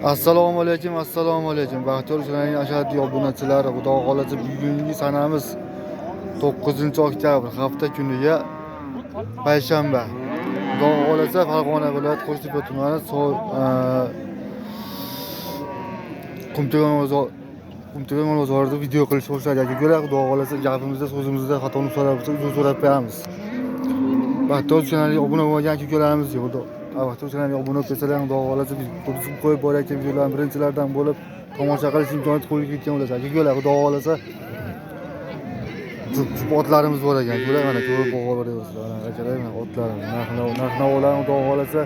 Assalomu alaykum, assalomu alaykum. Baxtiyor Uchrayning ashaddiy obunachilari, Xudo xolasa bugungi sanamiz 9-oktyabr hafta kuniga payshanba. Xudo xolasa Farg'ona viloyat Qo'shtepa tumani Qumtepa bozorida video qilish boshladi. Yo'qlar, Xudo xolasa gapimizda, so'zimizda xatoni so'rab bo'lsa, uzr so'rab qo'yamiz. Baxtiyor Uchrayning obuna bo'lgan ko'klarimiz yo'q. Baxtiyor Uchrayning obuna bo'lsalar, Xudo xolasa biz qo'yib borayotgan videolarni birinchilardan bo'lib tomosha qilish imkoniyati qo'yib ketgan bo'lasiz. Yo'qlar, Xudo xolasa otlarimiz bor ekan. Yo'qlar, mana ko'rib boqaverasizlar. Mana mana otlarimiz. Narx-navolarni Xudo xolasa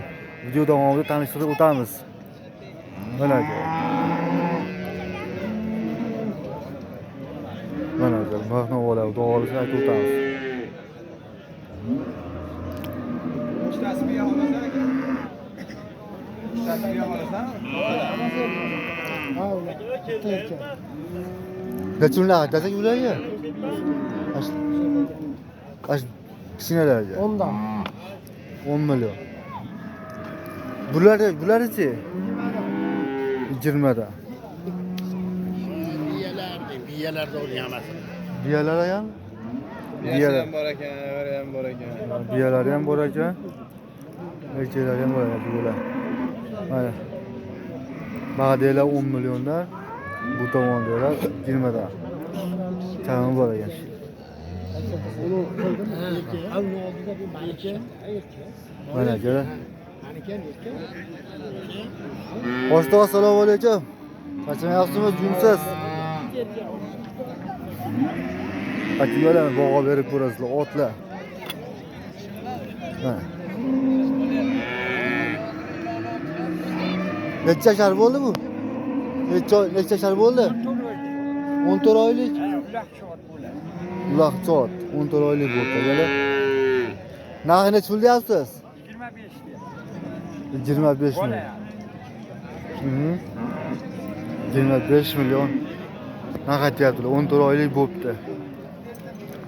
video davomida tanishtirib o'tamiz. Mana narx-navolar Xudo xolasa aytib o'tamiz. Neçimler? Desek ular ya? Kaç kineler ya? 10'dan. 10 milyon. Bunlar içi? 20'de. Biyelerde oynayamaz. Biyalar ayağım? Biyalar ham bor ekan, avari ham bor ekan. Biyalar ham bor ekan. Erkeklar ham bor ekan biyalar. Mana. Bag'delar 10 millionlar. Bu tomondalar 20'da. Tamam bor ekan. Mana ko'ra. Ho'shda assalomu alaykum. Qachon jumsiz? Atiyolar bog'a berib ko'rasizlar, otlar. Necha shar bo'ldi bu? Necha shar bo'ldi? 14 oylik. Uloqchot 14 oylik bo'ldi. Yana narxini tushundingiz? 25 million. 25 million. Narx aytyaptilar, 14 oylik bo'libdi.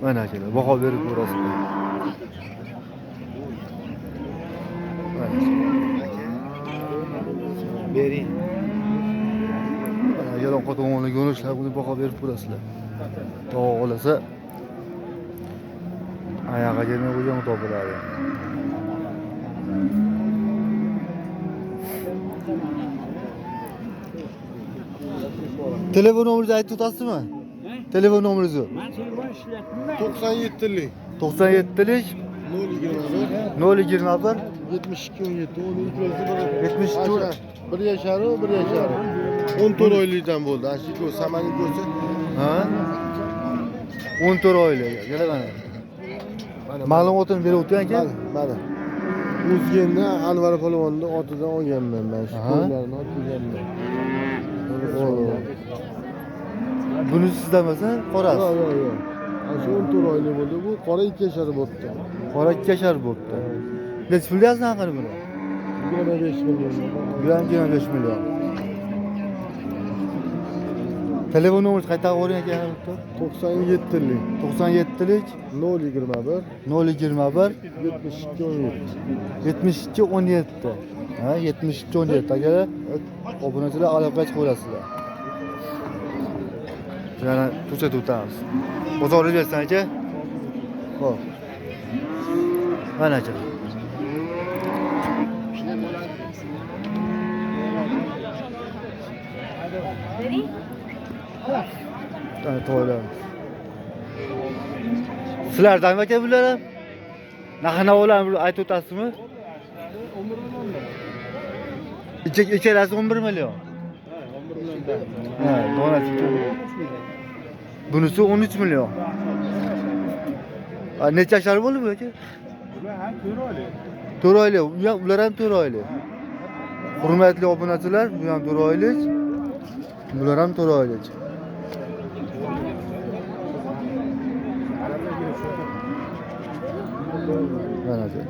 Mana akalar, baho berib ko'rasizlar. Bering. Mana yaron qo'tonlik yo'nalishlar buni baho berib ko'rasizlar. Xudo xolasa oyog'iga kelmay qo'ygan xudo biladi. Telefon nomeringizni aytib o'tasizmi? Telefon nomeringizni. Ben telefon işletmem. 97'lik. 97'lik 021 72 17 12 72 bir yaşarı, bir yaşarı. 14 oylikdan bo'ldi. Ashi ko'r, samani ko'rsa. Ha? 14 oylik. Yana mana. Ma'lumotini berib o'tgan-ku. Mana. O'zgenda Anvar polvonni otidan olganman men. Shu qo'ylarni otganman. Buni sizda emas, qorasi. Yo'q. Ashi 14 oylik bo'ldi. Bu qora 2 yashar bo'libdi. Qora 2 yashar bo'libdi. Necha pul yazdi haqini buni? 25 million. Bu ham 25 million. Telefon nomeringizni qaytarib o'ring ekan. 97'lik. 97'lik 021 021 72 17. 72 17. Ha, 72 17. Agar obunachilar aloqaga chiqaverasizlar. Yana ko'rsatib o'tamiz. Bozorni bersan aka. Xo'p. Mana aka. To'g'ri. Sizlardanmi aka bular ham? Narx-navolarni aytib o'tasizmi? 11 million. Ikkalasi 11 million. 11 million. Ha, donasi. Bunisi 13 million. Necha yashar bo'ldi bu aka? Bular ham 4 oylik. 4 oylik. Ular ham 4 oylik. Hurmatli obunachilar, bu ham 4 oylik. Bular ham 4 oylik. Mana aka.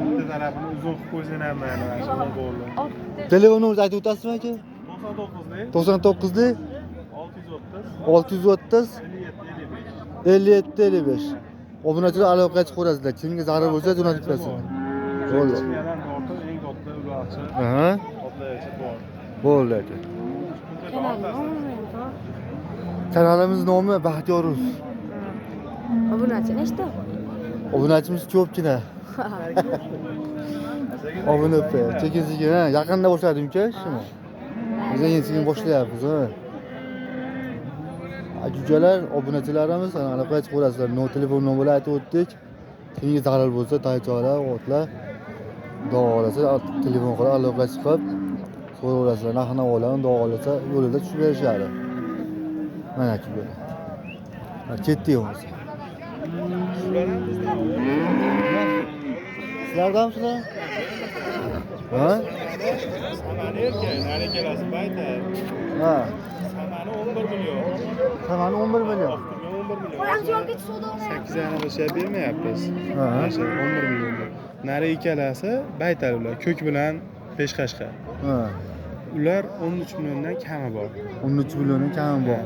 Bitta tarafini uzun qilib qo'ysin ham mana shunday bo'ldi. Telefon nomeringizni aytib o'tasizmi aka? 99lik 99lik 630 630 57 55. Obunachilar aloqaga chiqaverasizlar. Kimga zarur bo'lsa jo'natib bersin. Ro'yxatdan ortib eng katta uloqchi. Aha. Bo'ldi aka. Kanalimiz nomi Baxtiyor Rus. Obunachi nechta? Obunachimiz ko'pgina. Obuna opa. Sekin-sekin yaqinda boshladim-ku ishni. Biz sekin boshlayapmiz. Akalar, obunachilarimiz aloqa qilib ko'rasizlar. Telefon nomerini aytib o'tdik. Kimga zarur bo'lsa, taycholar, o'tlar, da'volasa telefon qilib aloqa chiqib so'raverasizlar. Narx-navolarni da'volasa yo'lida tushib berishadi. Mana shu bo'ladi. Ketdik o'zi. Sizlardanmisizlar? Ha? Samani erkak, nari kelasi bayta. Ha. Samani 11 million. Tamam 11 million. 8 yana bo'lsa bermayapmiz. Ha. O'sha 11 million. Nari ikkalasi baytar ular, ko'k bilan peshqashqa. Ha. Ular 13 milliondan kami bor. 13 milliondan kami bor.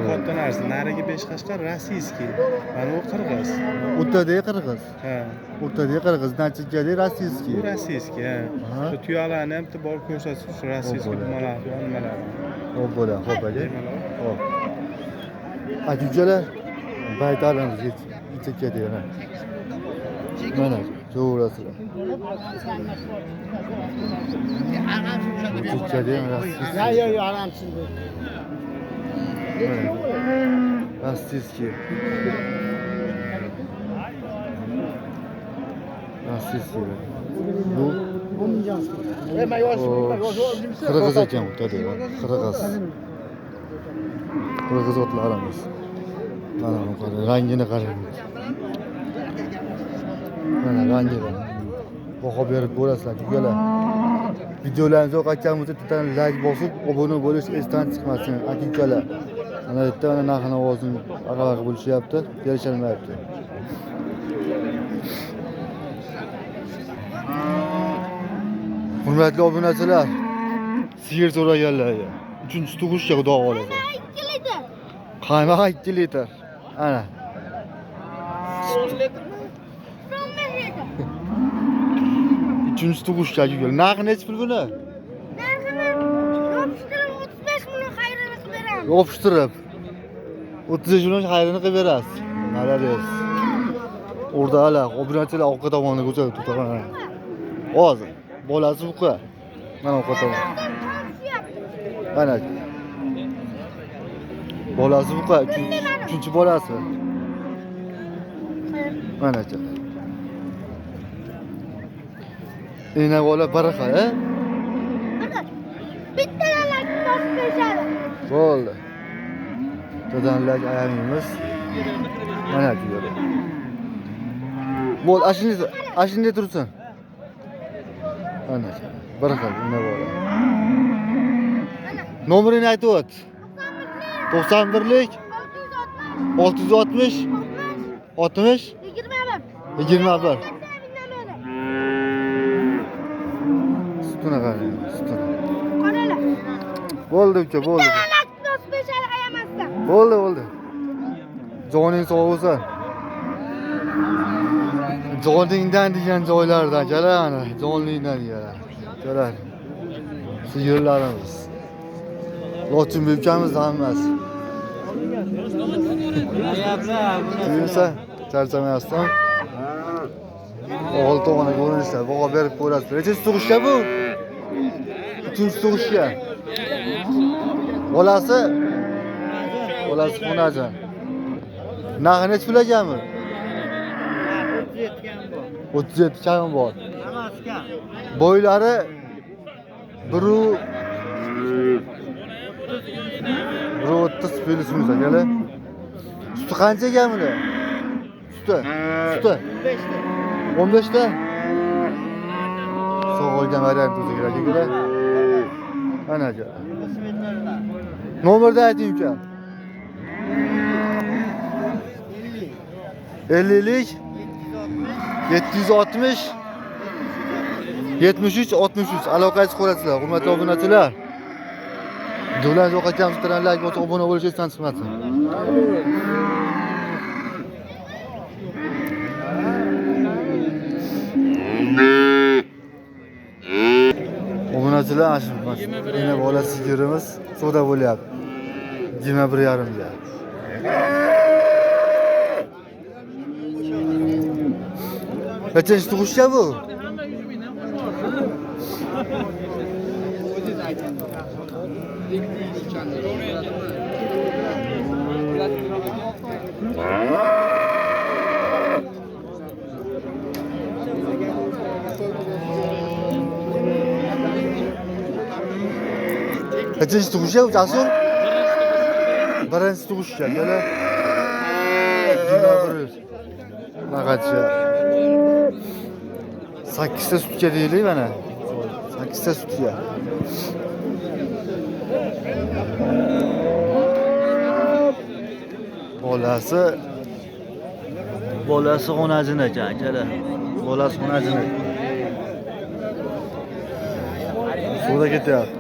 Katta narsa, narigi peshqashqa rossiyskiy. Mana u qirg'iz. O'rtadagi qirg'iz. Ha. O'rtadagi qirg'iz, nachikadagi rossiyskiy. Bu rossiyskiy, ha. Aha. Bu tuyoqlarni ham bor ko'rsatish rossiyskiy nimalar, nimalar. Xo'p bo'ladi, xo'p aka. Xo'p. Akalar, baytarlarimiz yetib yana. Mana, to'g'risizlar. Yetib rossiyskiy. Yo, aramsiz. Rossiyskiy. Rossiyskiy. Bu qirg'iz ekan o'tadi. Qirg'iz. Qirg'iz otlarimiz. Mana bu rangini qarang. Mana rangini. Baho berib ko'rasizlar, ukalar. Videolarimizni yoqayotganimizda bittadan like bosib, obuna bo'lish esdan chiqmasin, ukalar. Mana yerda mana narx-navosini aqalaq bo'lishyapti, kelisholmayapti. Hurmatli obunachilar, sigir so'raganlarga 3-tug'ishga xudo xolasa. 2 litr. Qaymoq 2 litr. Ana. 3-tug'ishga ukalar. Narxi nechi pul buni? Narxini yopishtirib 35 million xayrini qilib beramiz. Yopishtirib 30 million xayrini qilib berasiz. Malades. O'rda ala obunachilar orqa tomonni ko'rsatib turibdi. Hozir bolasi buqa. Mana orqa tomon. Mana. Bolasi buqa, 3-chi bolasi. Mana aka. Ena bola baraqa, Bittalar bosib berishadi. Bo'ldi. Dadanlar ayamaymiz. Mana shu yerda. Bo'l, ashunda tursin. Ana. Baraqa, ena bola. Nomerini aytib o't. 91lik 660 60 21. Sütuna qarang, sütuna. Qaralar. Bo'ldi uka, bo'ldi. Bosib berishadi ayamasdan. Bo'ldi. Joning sog' bo'lsin. Joningdan degan joylardan kelar ana, joningdan degan. Kelar. Sigirlarimiz. Lotin ukamiz hammasi. Tuyulsa, charchamayapsan. O'g'il to'g'ani ko'rinishlar, baho berib ko'rasiz. Nechinchi tug'ishga bu? 3-chi tug'ishga. Bolasi xonajon. Narxi nechi pul ekanmi? 37 kam bor. Bo'ylari 1.30 plyus akalar. Suti qancha ekan buni? Suti. 15 ta. So'g'ilgan variant o'ziga akalar. Mana aka. Nomerni ayting uka. 50lik 760 73 63 aloqaga chiqasizlar, hurmatli obunachilar. Videolarni yoqayotganimizdan like bosib obuna bo'lish esdan chiqmasin. Obunachilar ashibmas. Yana bola sigirimiz savdo bo'lyapti. 21,5 ga. Nechanchi tug'ishcha bu? Nechanchi tug'ishcha bu Jasur? Birinchi tug'ishcha, yana 21. Naqadcha. 8 ta sutga deylik mana. 8 ta sutga. Bolasi xonajin ekan, akala. Bolasi xonajin. Suvda ketyapti.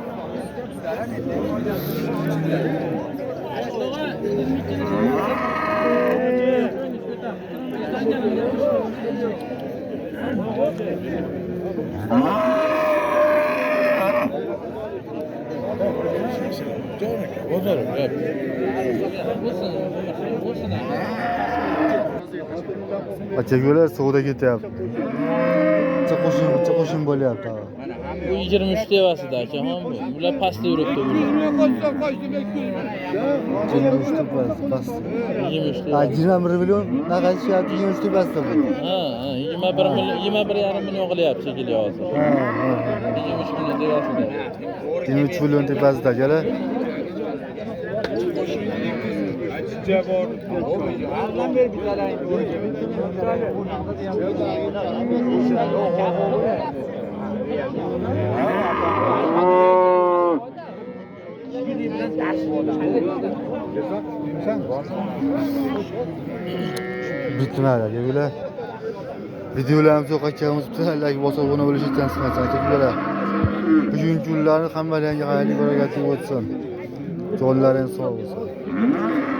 Achago'lar suvda ketyapti. Qo'shin bo'lyapti. Bu 23 tevasida akaxon bu. Bular pastda yuribdi bu. 23 past. 23 Ha, tevas. 21 million naqadchyapti 23 pastda bu. Ha, 21 million, 21,5 million qilyapti shekilli hozir. Ha. 23 million tevasida. 23 million tepasida akalar. Bitmadi akalar. Videolarimizni yoqayotganimiz bilan like bosib obuna bo'lishni unutmaysiz akalar. Bugungi kunlarni hammalarga xayrli barakatli o'tsin. Jonlaringiz sog' bo'lsin.